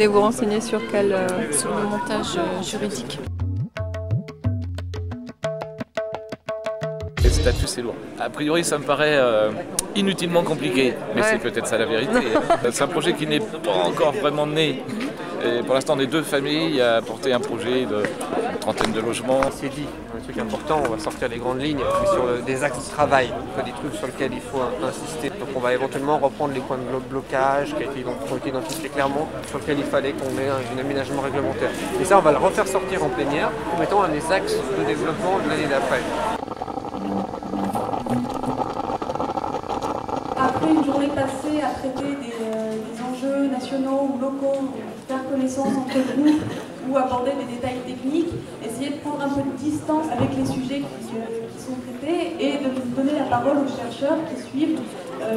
Et vous renseignez sur quel... Sur le montage juridique. Les statuts, c'est lourd. A priori, ça me paraît inutilement compliqué, mais c'est peut-être ça la vérité. C'est un projet qui n'est pas encore vraiment né. Et pour l'instant, on est deux familles à porter un projet d'une trentaine de logements. C'est dit, un truc important, on va sortir les grandes lignes, mais sur des axes de travail, des trucs sur lesquels il faut insister. Donc on va éventuellement reprendre les points de blocage qui ont été identifiés clairement, sur lesquels il fallait qu'on ait un aménagement réglementaire. Et ça, on va le refaire sortir en plénière, en mettant un des axes de développement de l'année d'après. Après une journée passée à traiter des enjeux nationaux ou locaux, faire connaissance entre groupes ou aborder des détails techniques, essayer de prendre un peu de distance avec les sujets qui sont traités et de donner la parole aux chercheurs qui suivent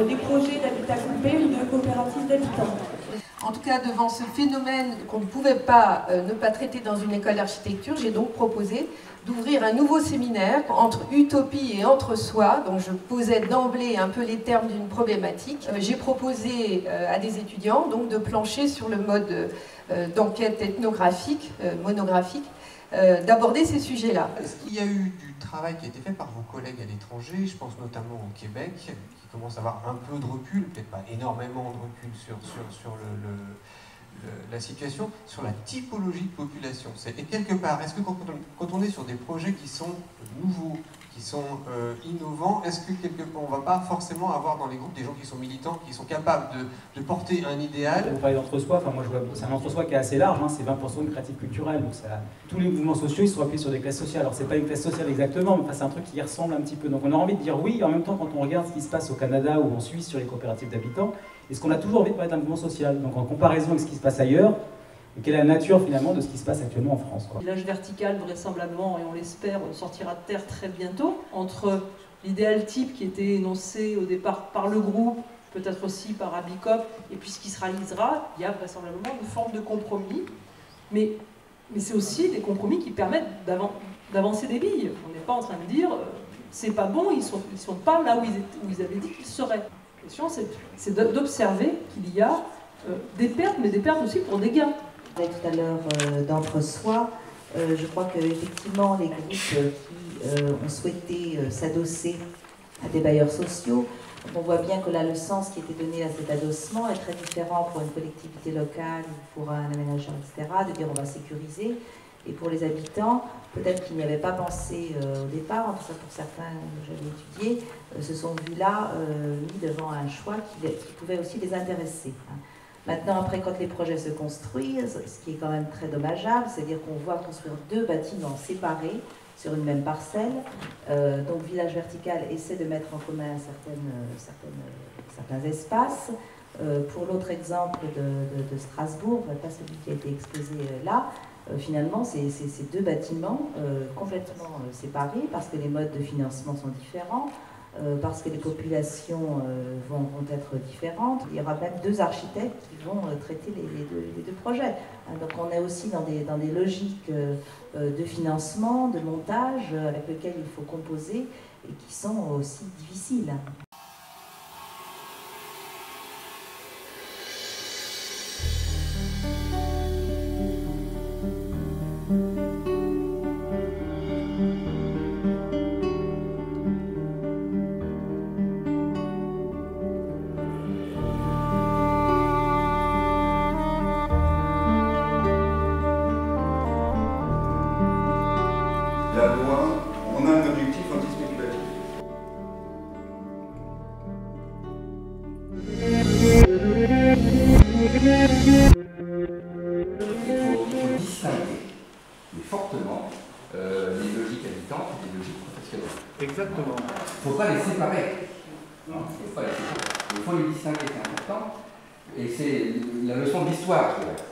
des projets d'habitat groupé ou de coopératives d'habitants. En tout cas, devant ce phénomène qu'on ne pouvait pas ne pas traiter dans une école d'architecture, j'ai donc proposé d'ouvrir un nouveau séminaire entre utopie et entre-soi. Donc je posais d'emblée un peu les termes d'une problématique. J'ai proposé à des étudiants donc, de plancher sur le mode d'enquête ethnographique, monographique, d'aborder ces sujets-là. Est-ce qu'il y a eu du travail qui a été fait par vos collègues à l'étranger, je pense notamment au Québec, qui commence à avoir un peu de recul, peut-être pas énormément de recul sur la situation, sur la typologie de population. Et quelque part, est-ce que quand on est sur des projets qui sont nouveaux, qui sont innovants, est-ce que quelque part, on ne va pas forcément avoir dans les groupes des gens qui sont militants, qui sont capables de porter un idéal? Vous parlez d'entre-soi, enfin moi je vois, c'est un entre-soi qui est assez large, hein, c'est 20% de créative culturelle, donc ça, tous les mouvements sociaux ils sont appuyés sur des classes sociales. Alors c'est pas une classe sociale exactement, mais enfin, c'est un truc qui y ressemble un petit peu. Donc on a envie de dire oui, en même temps quand on regarde ce qui se passe au Canada ou en Suisse sur les coopératives d'habitants, est-ce qu'on a toujours envie de parler d'un mouvement social? Donc en comparaison avec ce qui se passe ailleurs, et quelle est la nature finalement de ce qui se passe actuellement en France, quoi. Le village vertical, vraisemblablement, et on l'espère, sortira de terre très bientôt. Entre l'idéal type qui était énoncé au départ par le groupe, peut-être aussi par Abicop, et puis ce qui se réalisera, il y a vraisemblablement une forme de compromis. Mais c'est aussi des compromis qui permettent d'avancer des billes. On n'est pas en train de dire c'est pas bon, ils sont pas là où ils avaient dit qu'ils seraient. La question, c'est d'observer qu'il y a des pertes, mais des pertes aussi pour des gains. Tout à l'heure d'entre-soi, je crois qu'effectivement les groupes qui ont souhaité s'adosser à des bailleurs sociaux, on voit bien que là le sens qui était donné à cet adossement est très différent pour une collectivité locale ou pour un aménageur, etc., de dire on va sécuriser. Et pour les habitants, peut-être qu'ils n'y avaient pas pensé au départ, en tout cas pour certains que j'avais étudiés, se sont vus là mis devant un choix qui pouvait aussi les intéresser. Maintenant, après, quand les projets se construisent, ce qui est quand même très dommageable, c'est-à-dire qu'on voit construire deux bâtiments séparés sur une même parcelle. Donc, Village Vertical essaie de mettre en commun certains espaces. Pour l'autre exemple de Strasbourg, pas celui qui a été exposé là, finalement, c'est ces deux bâtiments complètement séparés parce que les modes de financement sont différents. Parce que les populations vont être différentes. Il y aura même deux architectes qui vont traiter les deux projets. Donc on est aussi dans des logiques de financement, de montage, avec lesquelles il faut composer et qui sont aussi difficiles. La loi, on a un objectif antispéculatif. Il faut distinguer, mais fortement, les logiques habitantes et les logiques professionnelles. Exactement. Il ne faut pas les séparer. Non, il faut pas les séparer. Il faut les distinguer, c'est important. Et c'est la leçon d'histoire, je dirais.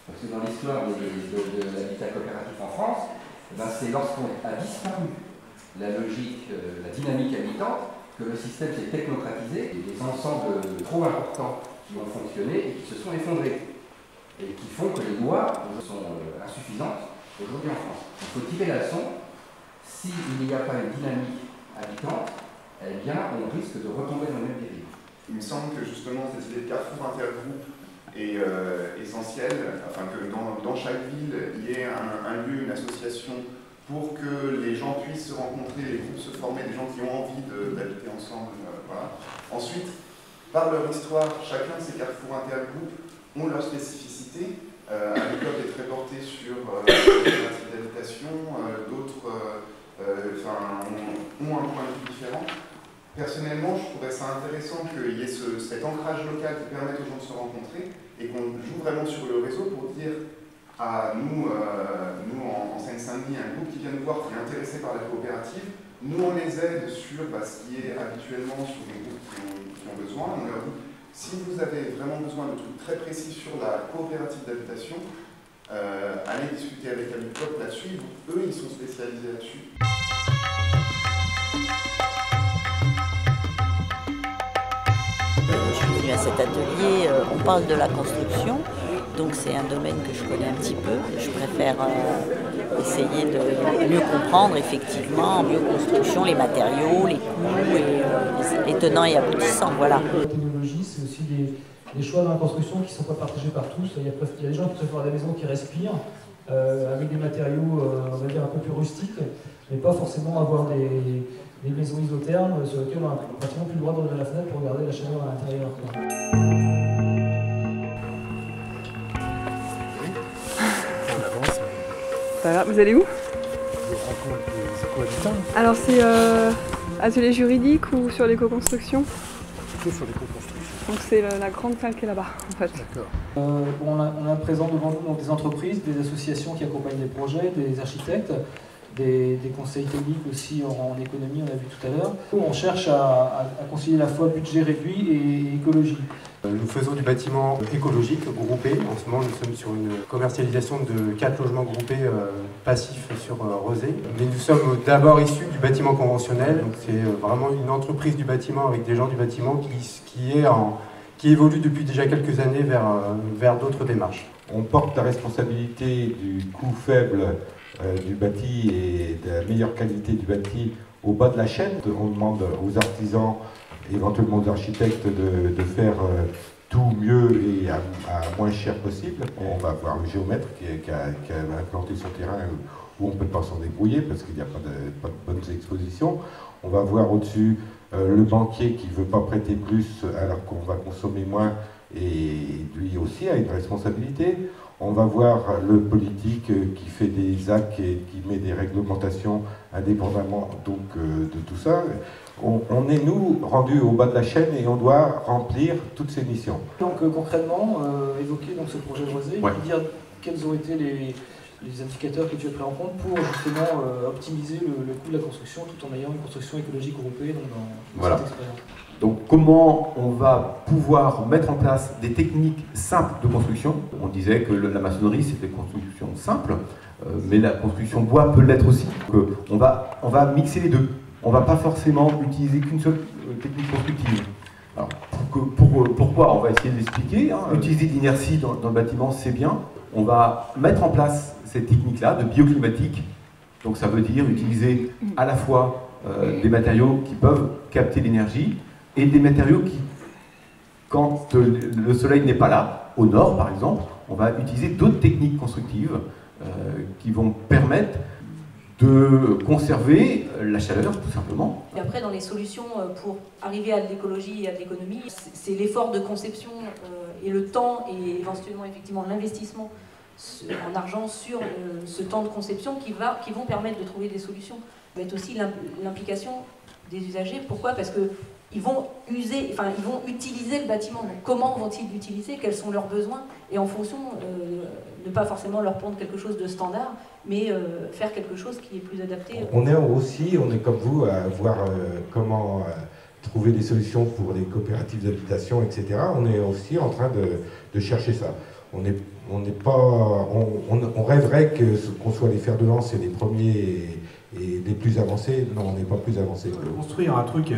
Parce que dans l'histoire de l'habitat coopératif en France, c'est lorsqu'on a disparu la logique, la dynamique habitante, que le système s'est technocratisé et des ensembles trop importants qui ont fonctionné et qui se sont effondrés. Et qui font que les lois sont insuffisantes aujourd'hui en France. Il faut tirer la leçon. S'il n'y a pas une dynamique habitante, eh bien, on risque de retomber dans le même dérive. Il me semble que justement cette idée de carrefour intergroupe est essentiel, afin que dans chaque ville, il y ait un lieu, une association, pour que les gens puissent se rencontrer, les groupes se former, des gens qui ont envie d'habiter ensemble. Voilà. Ensuite, par leur histoire, chacun de ces carrefours intergroupes ont leur spécificité. Abicop est très porté sur les coopératives d'habitation, d'autres ont un point de vue différent. Personnellement, je trouverais ça intéressant qu'il y ait cet ancrage local qui permette aux gens de se rencontrer et qu'on joue vraiment sur le réseau pour dire à nous en Seine-Saint-Denis, un groupe qui vient nous voir, qui est intéressé par la coopérative, nous on les aide sur ce qui est habituellement sur les groupes qui ont besoin. On leur dit, si vous avez vraiment besoin de trucs très précis sur la coopérative d'habitation, allez discuter avec Abicop là-dessus, eux ils sont spécialisés là-dessus. Je suis venue à cet atelier, on parle de la construction, donc c'est un domaine que je connais un petit peu. Je préfère essayer de mieux comprendre effectivement, en bioconstruction, les matériaux, les coûts, et les tenants et aboutissants. Voilà. La technologie, c'est aussi des choix dans la construction qui ne sont pas partagés par tous. Il y a des gens qui préfèrent des maisons qui respirent, avec des matériaux, on va dire, un peu plus rustiques, mais pas forcément avoir des maisons isothermes sur lesquelles on n'a pratiquement plus le droit d'ouvrir la fenêtre pour garder la chaleur à l'intérieur. Voilà, vous allez où? Alors c'est atelier juridique ou sur l'éco-construction? Plutôt sur l'éco-construction. Donc c'est la grande salle qui est là-bas en fait. D'accord. On a présent devant nous des entreprises, des associations qui accompagnent des projets, des architectes, des conseils techniques aussi en économie, on a vu tout à l'heure. On cherche à concilier à la fois budget réduit et écologie. Nous faisons du bâtiment écologique groupé. En ce moment, nous sommes sur une commercialisation de 4 logements groupés passifs sur Rezé. Mais nous sommes d'abord issus du bâtiment conventionnel. C'est vraiment une entreprise du bâtiment avec des gens du bâtiment qui évolue depuis déjà quelques années vers d'autres démarches. On porte la responsabilité du coût faible du bâti et de la meilleure qualité du bâti au bas de la chaîne. On demande aux artisans, éventuellement aux architectes, de faire tout mieux et à moins cher possible. On va voir le géomètre qui a implanté son terrain où on ne peut pas s'en débrouiller parce qu'il n'y a pas de bonnes expositions. On va voir au-dessus le banquier qui ne veut pas prêter plus alors qu'on va consommer moins et lui aussi a une responsabilité. On va voir le politique qui fait des actes et qui met des réglementations indépendamment donc, de tout ça. On est, nous, rendus au bas de la chaîne et on doit remplir toutes ces missions. Donc concrètement, évoquer donc, ce projet Rezé, ouais. Et dire quels ont été les indicateurs que tu as pris en compte pour justement optimiser le coût de la construction tout en ayant une construction écologique groupée dans voilà. cette expérience. Donc comment on va pouvoir mettre en place des techniques simples de construction. On disait que la maçonnerie c'était une construction simple, mais la construction bois peut l'être aussi. On va mixer les deux. On ne va pas forcément utiliser qu'une seule technique constructive. Alors, pourquoi? On va essayer de l'expliquer. Hein. Utiliser de l'inertie dans le bâtiment, c'est bien. On va mettre en place cette technique-là de bioclimatique. Donc ça veut dire utiliser à la fois des matériaux qui peuvent capter l'énergie et des matériaux qui, quand le soleil n'est pas là, au nord par exemple, on va utiliser d'autres techniques constructives qui vont permettre de conserver la chaleur, tout simplement. Et après, dans les solutions pour arriver à de l'écologie et à de l'économie, c'est l'effort de conception et le temps et éventuellement effectivement l'investissement en argent sur ce temps de conception qui vont permettre de trouver des solutions. Ça va être aussi l'implication des usagers. Pourquoi? Parce que ils vont utiliser le bâtiment. Donc, comment vont-ils l'utiliser? Quels sont leurs besoins? Et en fonction, ne pas forcément leur prendre quelque chose de standard, mais faire quelque chose qui est plus adapté. On est comme vous, à voir comment trouver des solutions pour les coopératives d'habitation, etc. On est aussi en train de chercher ça. On rêverait qu'on soit les fers de lance et les premiers et les plus avancés. Non, on n'est pas plus avancés. Construire un truc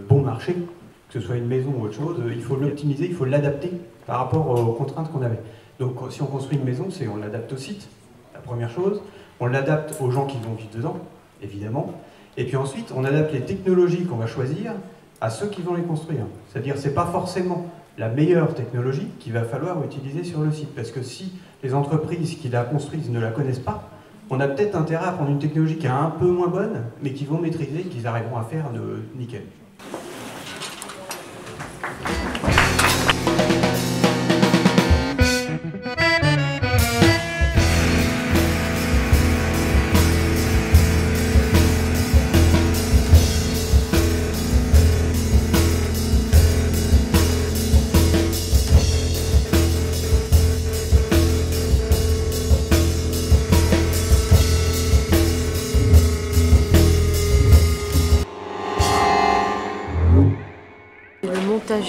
bon marché, que ce soit une maison ou autre chose, il faut l'optimiser, il faut l'adapter par rapport aux contraintes qu'on avait. Donc si on construit une maison, on l'adapte au site, la première chose. On l'adapte aux gens qui vont vivre dedans, évidemment. Et puis ensuite, on adapte les technologies qu'on va choisir à ceux qui vont les construire. C'est-à-dire, c'est pas forcément la meilleure technologie qu'il va falloir utiliser sur le site. Parce que si les entreprises qui la construisent ne la connaissent pas, on a peut-être intérêt à prendre une technologie qui est un peu moins bonne, mais qu'ils vont maîtriser et qu'ils arriveront à faire de nickel.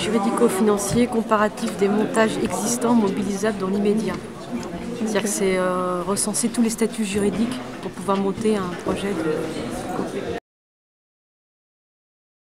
Juridico-financier comparatif des montages existants mobilisables dans l'immédiat. C'est-à-dire que c'est recenser tous les statuts juridiques pour pouvoir monter un projet de